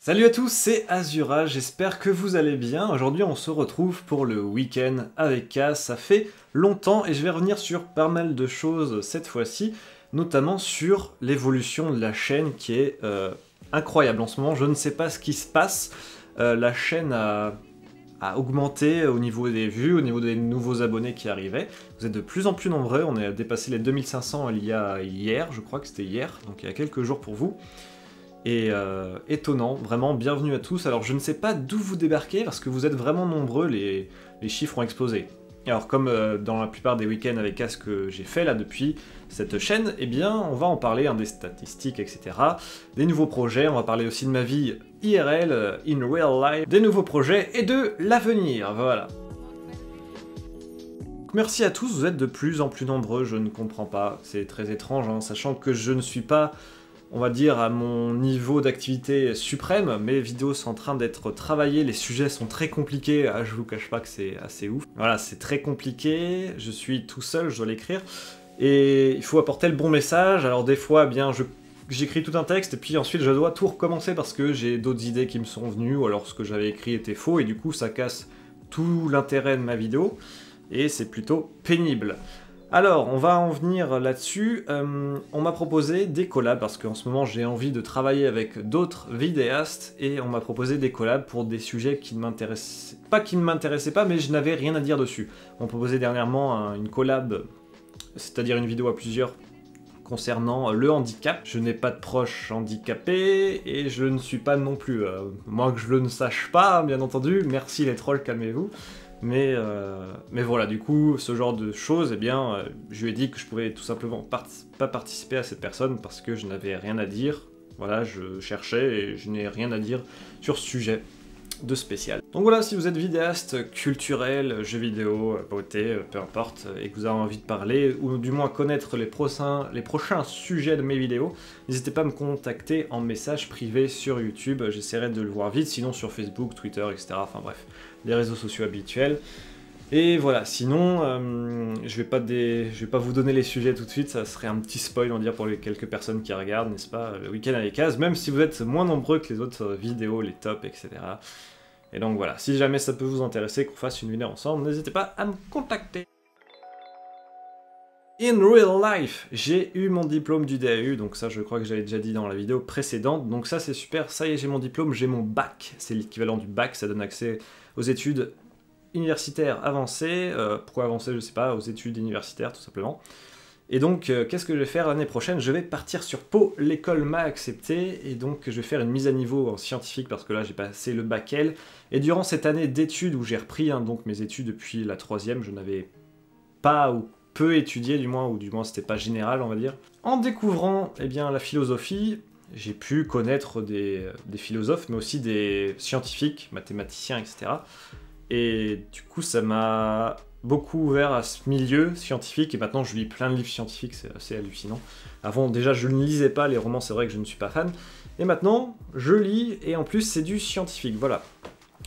Salut à tous, c'est Azura, j'espère que vous allez bien. Aujourd'hui on se retrouve pour le week-end avec Kaz. Ça fait longtemps et je vais revenir sur pas mal de choses cette fois-ci, notamment sur l'évolution de la chaîne qui est incroyable en ce moment. Je ne sais pas ce qui se passe, la chaîne a augmenté au niveau des vues, au niveau des nouveaux abonnés qui arrivaient. Vous êtes de plus en plus nombreux, on a dépassé les 2500 il y a hier, je crois que c'était hier, donc il y a quelques jours pour vous. Et étonnant, vraiment, bienvenue à tous. Alors je ne sais pas d'où vous débarquez, parce que vous êtes vraiment nombreux, les chiffres ont explosé. Alors comme dans la plupart des week-ends avec Kaz que j'ai fait là depuis cette chaîne, eh bien on va en parler, des statistiques, etc. Des nouveaux projets, on va parler aussi de ma vie IRL, in real life, des nouveaux projets et de l'avenir, voilà. Merci à tous, vous êtes de plus en plus nombreux, je ne comprends pas, c'est très étrange, sachant que je ne suis pas, on va dire, à mon niveau d'activité suprême. Mes vidéos sont en train d'être travaillées, les sujets sont très compliqués, je vous cache pas que c'est assez ouf. Voilà, c'est très compliqué, je suis tout seul, je dois l'écrire, et il faut apporter le bon message. Alors des fois, j'écris tout un texte, et puis ensuite je dois tout recommencer parce que j'ai d'autres idées qui me sont venues, ou alors ce que j'avais écrit était faux, et du coup ça casse tout l'intérêt de ma vidéo, et c'est plutôt pénible. Alors, on va en venir là-dessus. On m'a proposé des collabs, parce qu'en ce moment j'ai envie de travailler avec d'autres vidéastes, et on m'a proposé des collabs pour des sujets qui ne m'intéressaient pas, mais je n'avais rien à dire dessus. On m'a proposé dernièrement une collab, c'est-à-dire une vidéo à plusieurs, concernant le handicap. Je n'ai pas de proches handicapés, et je ne suis pas non plus. Moi que je le ne sache pas, bien entendu, merci les trolls, calmez-vous. Mais voilà, du coup, ce genre de choses, eh bien, je lui ai dit que je pouvais tout simplement pas participer à cette personne parce que je n'avais rien à dire. Voilà, je cherchais et je n'ai rien à dire sur ce sujet de spécial. Donc voilà, si vous êtes vidéaste, culturel, jeux vidéo, beauté, peu importe, et que vous avez envie de parler, ou du moins connaître les prochains sujets de mes vidéos, n'hésitez pas à me contacter en message privé sur YouTube, j'essaierai de le voir vite, sinon sur Facebook, Twitter, etc. Enfin bref, les réseaux sociaux habituels. Et voilà, sinon, je vais pas vous donner les sujets tout de suite, ça serait un petit spoil, on va dire, pour les quelques personnes qui regardent, n'est-ce pas, le week-end avec Kaz, même si vous êtes moins nombreux que les autres vidéos, les tops, etc. Et donc voilà, si jamais ça peut vous intéresser qu'on fasse une vidéo ensemble, n'hésitez pas à me contacter. In real life, j'ai eu mon diplôme du DAU, donc ça je crois que j'avais déjà dit dans la vidéo précédente, donc ça c'est super, ça y est j'ai mon diplôme, j'ai mon bac, c'est l'équivalent du bac, ça donne accès aux études universitaires avancées, pourquoi avancées je sais pas, aux études universitaires tout simplement. Et donc qu'est-ce que je vais faire l'année prochaine? Je vais partir sur Pau, l'école m'a accepté, et donc je vais faire une mise à niveau en scientifique parce que là j'ai passé le bac L, et durant cette année d'études où j'ai repris donc mes études depuis la 3e, je n'avais pas ou peu étudié du moins, ou du moins c'était pas général on va dire. En découvrant bien la philosophie, j'ai pu connaître des philosophes, mais aussi des scientifiques, mathématiciens, etc. Et du coup ça m'a beaucoup ouvert à ce milieu scientifique, et maintenant je lis plein de livres scientifiques, c'est assez hallucinant. Avant déjà je ne lisais pas les romans, c'est vrai que je ne suis pas fan, et maintenant je lis, et en plus c'est du scientifique, voilà.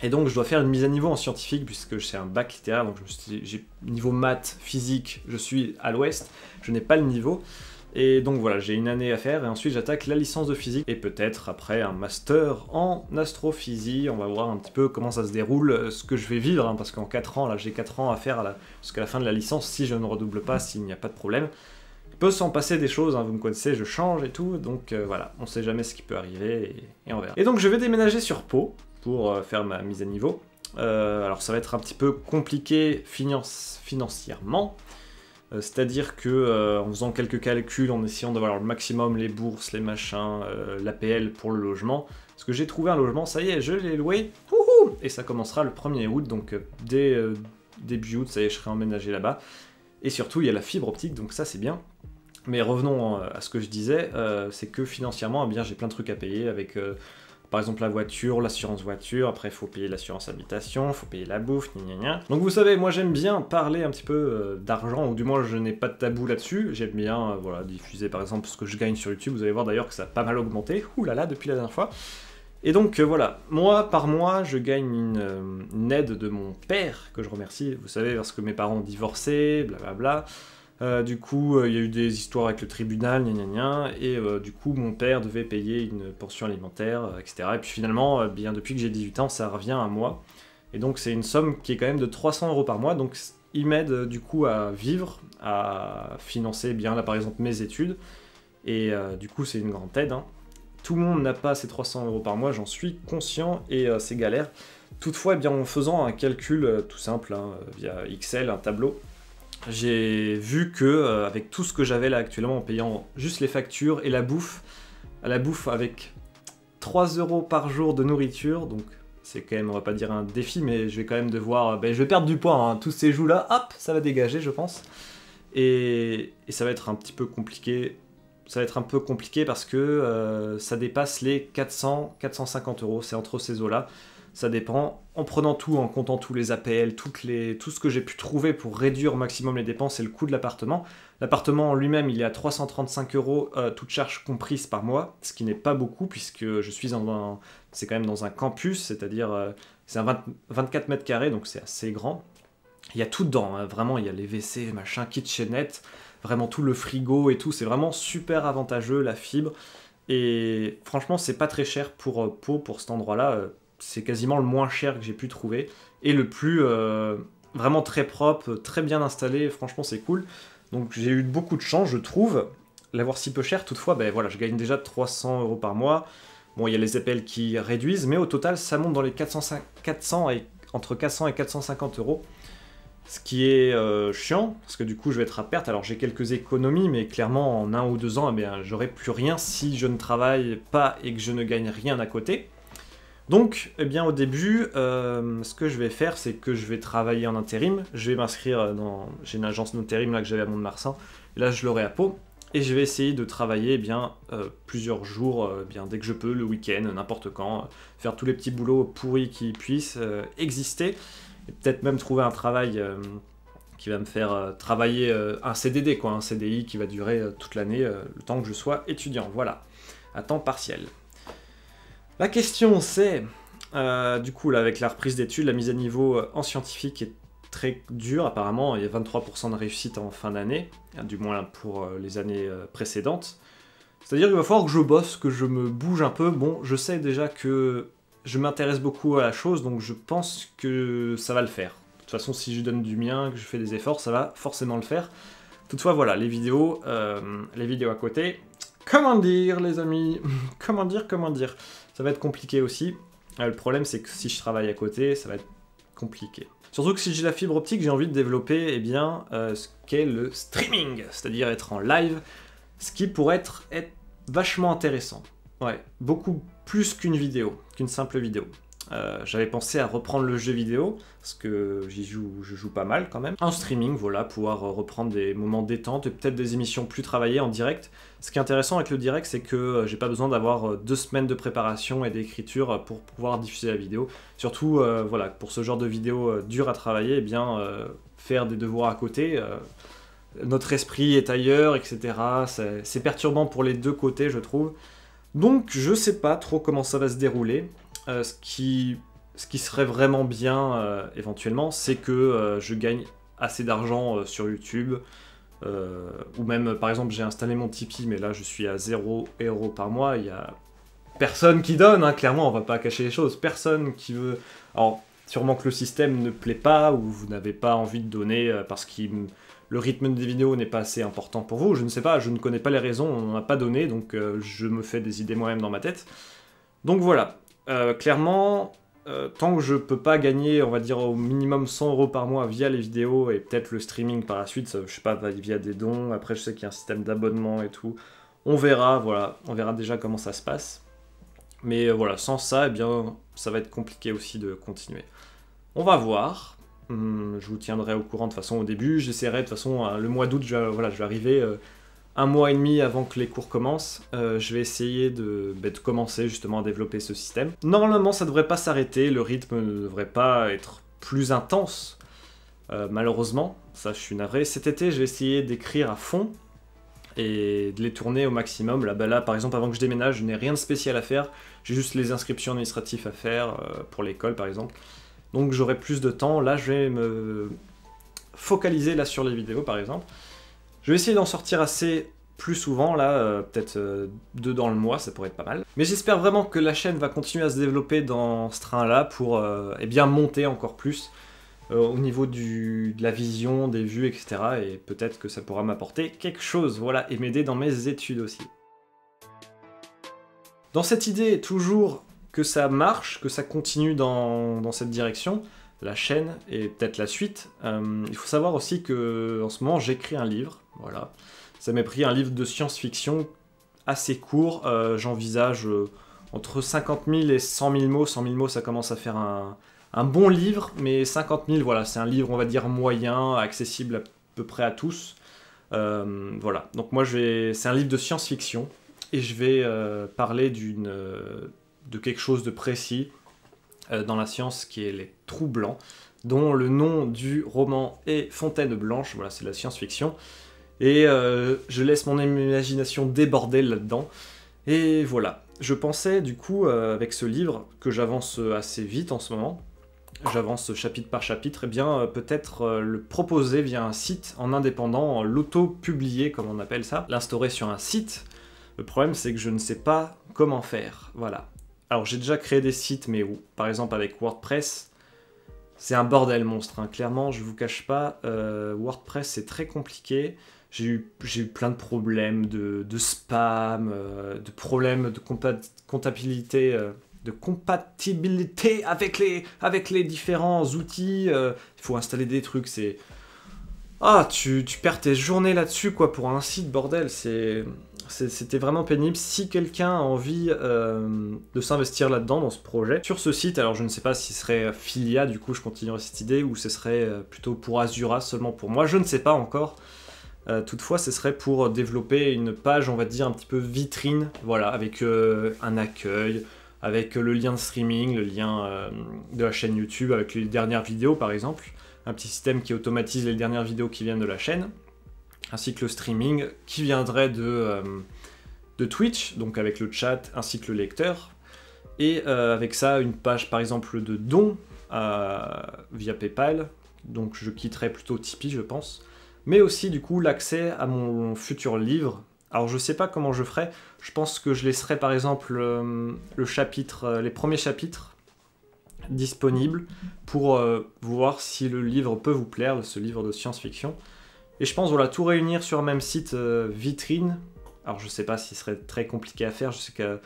Et donc je dois faire une mise à niveau en scientifique, puisque c'est un bac littéraire, donc j'ai niveau maths, physique, je suis à l'ouest, je n'ai pas le niveau. Et donc voilà, j'ai une année à faire, et ensuite j'attaque la licence de physique, et peut-être après un master en astrophysique. On va voir un petit peu comment ça se déroule, ce que je vais vivre, parce qu'en 4 ans, là j'ai 4 ans à faire jusqu'à la fin de la licence, si je ne redouble pas, s'il n'y a pas de problème. Il peut s'en passer des choses, vous me connaissez, je change et tout, donc voilà, on sait jamais ce qui peut arriver, et on verra. Et donc je vais déménager sur Pau, pour faire ma mise à niveau. Alors ça va être un petit peu compliqué financièrement, c'est-à-dire que en faisant quelques calculs, en essayant d'avoir le maximum, les bourses, les machins, l'APL pour le logement, parce que j'ai trouvé un logement, ça y est, je l'ai loué, wouhou, et ça commencera le 1er août, donc dès début août, ça y est, je serai emménagé là-bas. Et surtout, il y a la fibre optique, donc ça c'est bien. Mais revenons à ce que je disais, c'est que financièrement, j'ai plein de trucs à payer avec... par exemple la voiture, l'assurance voiture, après il faut payer l'assurance habitation, il faut payer la bouffe, gna gna gna. Donc vous savez, moi j'aime bien parler un petit peu d'argent, ou du moins je n'ai pas de tabou là-dessus, j'aime bien voilà, diffuser par exemple ce que je gagne sur YouTube, vous allez voir d'ailleurs que ça a pas mal augmenté, oulala, depuis la dernière fois. Et donc voilà, moi par mois je gagne une aide de mon père, que je remercie, vous savez, parce que mes parents ont divorcé, blablabla. Du coup, il y a eu des histoires avec le tribunal, gna gna gna, et du coup, mon père devait payer une pension alimentaire, etc. Et puis finalement, bien depuis que j'ai 18 ans, ça revient à moi. Et donc, c'est une somme qui est quand même de 300 € par mois. Donc, il m'aide du coup à vivre, à financer bien, là par exemple, mes études. Et du coup, c'est une grande aide, hein. Tout le monde n'a pas ces 300 € par mois, j'en suis conscient, et c'est galère. Toutefois, eh bien, en faisant un calcul tout simple, hein, via Excel, un tableau, j'ai vu que avec tout ce que j'avais là actuellement en payant juste les factures et la bouffe avec 3 € par jour de nourriture, donc c'est quand même, on va pas dire un défi, mais je vais quand même devoir, je vais perdre du poids, hein, tous ces joues-là, hop, ça va dégager, je pense. Et ça va être un petit peu compliqué. Ça va être un peu compliqué parce que ça dépasse les 400-450 €, c'est entre ces eaux-là. Ça dépend, en prenant tout, en comptant tous les APL, tout ce que j'ai pu trouver pour réduire au maximum les dépenses et le coût de l'appartement. L'appartement en lui-même, il est à 335 €, toutes charges comprises par mois, ce qui n'est pas beaucoup puisque je suis c'est quand même dans un campus, c'est-à-dire c'est un 24 mètres carrés, donc c'est assez grand. Il y a tout dedans, hein, vraiment, il y a les WC, machin, kitchenette, vraiment tout le frigo et tout, c'est vraiment super avantageux, la fibre. Et franchement, c'est pas très cher pour Pau, pour cet endroit-là. C'est quasiment le moins cher que j'ai pu trouver. Et le plus vraiment très propre, très bien installé, franchement c'est cool. Donc j'ai eu beaucoup de chance, je trouve, l'avoir si peu cher. Toutefois, voilà, je gagne déjà 300 € par mois. Bon, il y a les appels qui réduisent, mais au total, ça monte dans les 400 et, entre 400 et 450 €. Ce qui est chiant, parce que du coup je vais être à perte. Alors j'ai quelques économies, mais clairement en 1 ou 2 ans, j'aurai plus rien si je ne travaille pas et que je ne gagne rien à côté. Donc, au début, ce que je vais faire, c'est que je vais travailler en intérim. Je vais m'inscrire dans... J'ai une agence d'intérim là que j'avais à Mont-de-Marsan. Là, je l'aurai à Pau. Et je vais essayer de travailler plusieurs jours, dès que je peux, le week-end, n'importe quand. Faire tous les petits boulots pourris qui puissent exister. Et peut-être même trouver un travail qui va me faire travailler un CDD, quoi. Un CDI qui va durer toute l'année, le temps que je sois étudiant. Voilà, à temps partiel. La question c'est, du coup là avec la reprise d'études, la mise à niveau en scientifique est très dure apparemment, il y a 23% de réussite en fin d'année, du moins pour les années précédentes. C'est-à-dire qu'il va falloir que je bosse, que je me bouge un peu. Bon, je sais déjà que je m'intéresse beaucoup à la chose, donc je pense que ça va le faire. De toute façon, si je donne du mien, que je fais des efforts, ça va forcément le faire. Toutefois, voilà, les vidéos à côté. Comment dire, les amis? Comment dire? Ça va être compliqué aussi. Le problème, c'est que si je travaille à côté, ça va être compliqué. Surtout que si j'ai la fibre optique, j'ai envie de développer ce qu'est le streaming, c'est-à-dire être en live, ce qui pourrait être vachement intéressant. Ouais, beaucoup plus qu'une vidéo, qu'une simple vidéo. J'avais pensé à reprendre le jeu vidéo, parce que je joue pas mal quand même. En streaming, voilà, pouvoir reprendre des moments détente et peut-être des émissions plus travaillées en direct. Ce qui est intéressant avec le direct, c'est que j'ai pas besoin d'avoir 2 semaines de préparation et d'écriture pour pouvoir diffuser la vidéo. Surtout, voilà, pour ce genre de vidéo dur à travailler, faire des devoirs à côté, notre esprit est ailleurs, etc. C'est perturbant pour les deux côtés, je trouve. Donc, je sais pas trop comment ça va se dérouler. Ce qui serait vraiment bien éventuellement, c'est que je gagne assez d'argent sur YouTube, ou même par exemple j'ai installé mon Tipeee, mais là je suis à 0 € par mois, il y a personne qui donne, hein, clairement on va pas cacher les choses, personne qui veut... Alors sûrement que le système ne plaît pas, ou vous n'avez pas envie de donner parce que le rythme des vidéos n'est pas assez important pour vous, je ne sais pas, je ne connais pas les raisons, on n'en a pas donné, donc je me fais des idées moi-même dans ma tête. Donc voilà. Clairement, tant que je peux pas gagner, on va dire au minimum 100 € par mois via les vidéos et peut-être le streaming par la suite, je sais pas, via des dons, après je sais qu'il y a un système d'abonnement et tout, on verra, voilà, on verra déjà comment ça se passe. Mais voilà, sans ça, ça va être compliqué aussi de continuer. On va voir, je vous tiendrai au courant de toute façon au début, j'essaierai de toute façon, le mois d'août, je vais arriver... 1 mois et demi avant que les cours commencent, je vais essayer de commencer justement à développer ce système. Normalement, ça devrait pas s'arrêter, le rythme ne devrait pas être plus intense, malheureusement, ça je suis navré. Cet été, je vais essayer d'écrire à fond et de les tourner au maximum. Là, par exemple, avant que je déménage, je n'ai rien de spécial à faire, j'ai juste les inscriptions administratives à faire pour l'école, par exemple. Donc j'aurai plus de temps. Là, je vais me focaliser là sur les vidéos, par exemple. Je vais essayer d'en sortir assez plus souvent, là, peut-être 2 dans le mois, ça pourrait être pas mal. Mais j'espère vraiment que la chaîne va continuer à se développer dans ce train-là pour eh bien monter encore plus au niveau de la vision, des vues, etc. Et peut-être que ça pourra m'apporter quelque chose, voilà, et m'aider dans mes études aussi. Dans cette idée, toujours que ça marche, que ça continue dans cette direction, la chaîne et peut-être la suite, il faut savoir aussi que en ce moment j'écris un livre, voilà. Ça m'a pris un livre de science-fiction assez court, j'envisage entre 50 000 et 100 000 mots. 100 000 mots, ça commence à faire un bon livre, mais 50 000, voilà, c'est un livre, on va dire, moyen, accessible à peu près à tous. Voilà, donc moi, c'est un livre de science-fiction, et je vais parler de quelque chose de précis dans la science, qui est les trous blancs, dont le nom du roman est Fontaine Blanche, voilà, c'est la science-fiction. Et je laisse mon imagination déborder là-dedans. Et voilà. Je pensais du coup, avec ce livre, que j'avance assez vite en ce moment, j'avance chapitre par chapitre, et bien peut-être le proposer via un site en indépendant, l'auto-publier comme on appelle ça, l'instaurer sur un site. Le problème c'est que je ne sais pas comment faire, voilà. Alors j'ai déjà créé des sites, mais où, par exemple avec WordPress, c'est un bordel monstre, hein. Clairement, je vous cache pas, WordPress c'est très compliqué. J'ai eu plein de problèmes de spam, de problèmes de compatibilité, avec les différents outils. Il faut installer des trucs, c'est... Ah, tu perds tes journées là-dessus, quoi, pour un site, bordel, c'était vraiment pénible. Si quelqu'un a envie de s'investir là-dedans, dans ce projet, sur ce site, alors je ne sais pas si ce serait Filia, du coup je continuerai cette idée, ou ce serait plutôt pour Azura, seulement pour moi, je ne sais pas encore. Toutefois, ce serait pour développer une page, on va dire, un petit peu vitrine, voilà, avec un accueil, avec le lien de streaming, le lien de la chaîne YouTube, avec les dernières vidéos, par exemple. Un petit système qui automatise les dernières vidéos qui viennent de la chaîne, ainsi que le streaming qui viendrait de Twitch, donc avec le chat, ainsi que le lecteur. Et avec ça, une page, par exemple, de dons via PayPal, donc je quitterai plutôt Tipeee, je pense. Mais aussi du coup l'accès à mon futur livre. Alors je sais pas comment je ferai, je pense que je laisserai par exemple les premiers chapitres disponibles pour voir si le livre peut vous plaire, ce livre de science-fiction. Et je pense voilà, tout réunir sur un même site vitrine. Alors je sais pas si ce serait très compliqué à faire, je sais que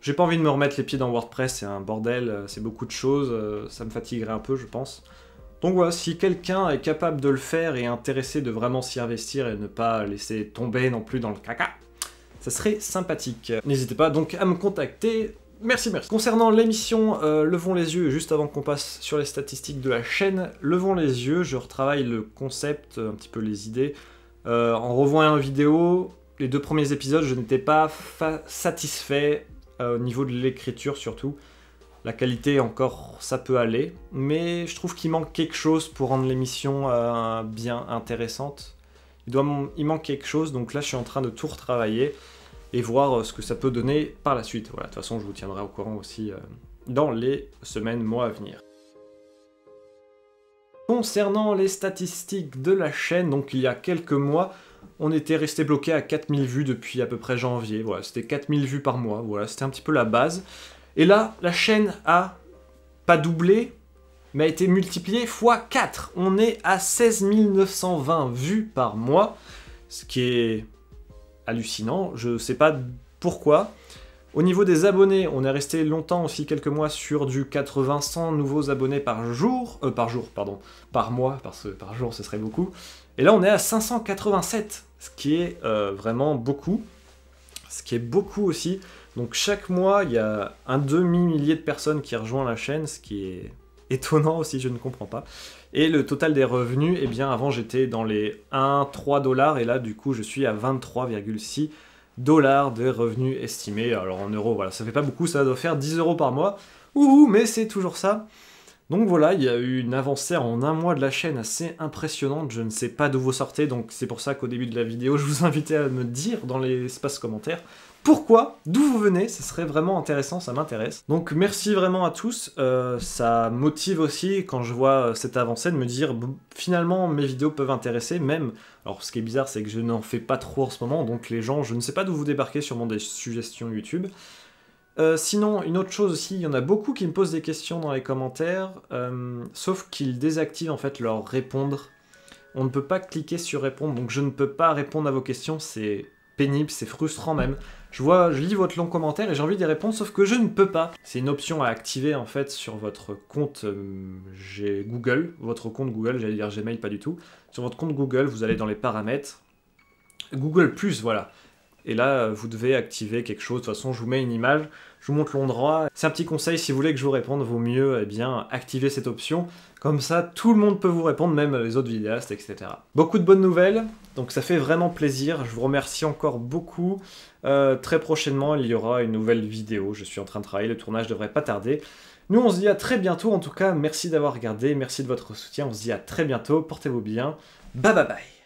j'ai pas envie de me remettre les pieds dans WordPress, c'est un bordel, c'est beaucoup de choses, ça me fatiguerait un peu je pense. Donc voilà, si quelqu'un est capable de le faire et intéressé de vraiment s'y investir et ne pas laisser tomber non plus dans le caca, ça serait sympathique. N'hésitez pas donc à me contacter. Merci. Concernant l'émission Levons les yeux, juste avant qu'on passe sur les statistiques de la chaîne, Levons les yeux, je retravaille le concept, un petit peu les idées. En revoyant la vidéo, les 2 premiers épisodes, je n'étais pas satisfait au niveau de l'écriture surtout. La qualité, encore, ça peut aller, mais je trouve qu'il manque quelque chose pour rendre l'émission bien intéressante. Il manque quelque chose, donc là je suis en train de tout retravailler et voir ce que ça peut donner par la suite. Voilà, de toute façon je vous tiendrai au courant aussi dans les semaines, mois à venir. Concernant les statistiques de la chaîne, donc il y a quelques mois, on était resté bloqué à 4000 vues depuis à peu près janvier. Voilà, c'était 4000 vues par mois, voilà, c'était un petit peu la base. Et là, la chaîne a pas doublé, mais a été multipliée x 4. On est à 16 920 vues par mois, ce qui est hallucinant. Je sais pas pourquoi. Au niveau des abonnés, on est resté longtemps aussi, quelques mois, sur du 80-100 nouveaux abonnés par mois, parce que par jour ce serait beaucoup. Et là, on est à 587, ce qui est vraiment beaucoup. Ce qui est beaucoup aussi. Donc chaque mois, il y a un demi-millier de personnes qui rejoignent la chaîne, ce qui est étonnant aussi, je ne comprends pas. Et le total des revenus, eh bien avant j'étais dans les 1-3 $, et là du coup je suis à 23,6 $ de revenus estimés. Alors en euros, voilà, ça fait pas beaucoup, ça doit faire 10 € par mois. Ouh, mais c'est toujours ça. Donc voilà, il y a eu une avancée en un mois de la chaîne assez impressionnante, je ne sais pas d'où vous sortez, donc c'est pour ça qu'au début de la vidéo, je vous invitais à me dire dans l'espace commentaire pourquoi, d'où vous venez, ce serait vraiment intéressant, ça m'intéresse. Donc merci vraiment à tous, ça motive aussi quand je vois cette avancée de me dire finalement mes vidéos peuvent intéresser même, alors ce qui est bizarre c'est que je n'en fais pas trop en ce moment, donc les gens, je ne sais pas d'où vous débarquez sûrement des suggestions YouTube. Sinon, une autre chose aussi, il y en a beaucoup qui me posent des questions dans les commentaires, sauf qu'ils désactivent en fait leur répondre. On ne peut pas cliquer sur répondre, donc je ne peux pas répondre à vos questions, c'est pénible, c'est frustrant même. Je lis votre long commentaire et j'ai envie d'y répondre, sauf que je ne peux pas. C'est une option à activer en fait sur votre compte Google, votre compte Google, j'allais dire Gmail, pas du tout. Sur votre compte Google, vous allez dans les paramètres, Google+, voilà. Et là, vous devez activer quelque chose. De toute façon, je vous mets une image, je vous montre l'endroit. C'est un petit conseil, si vous voulez que je vous réponde, vaut mieux eh bien, activer cette option. Comme ça, tout le monde peut vous répondre, même les autres vidéastes, etc. Beaucoup de bonnes nouvelles, donc ça fait vraiment plaisir. Je vous remercie encore beaucoup. Très prochainement, il y aura une nouvelle vidéo. Je suis en train de travailler, le tournage devrait pas tarder. Nous, on se dit à très bientôt. En tout cas, merci d'avoir regardé, merci de votre soutien. On se dit à très bientôt. Portez-vous bien. Bye bye bye.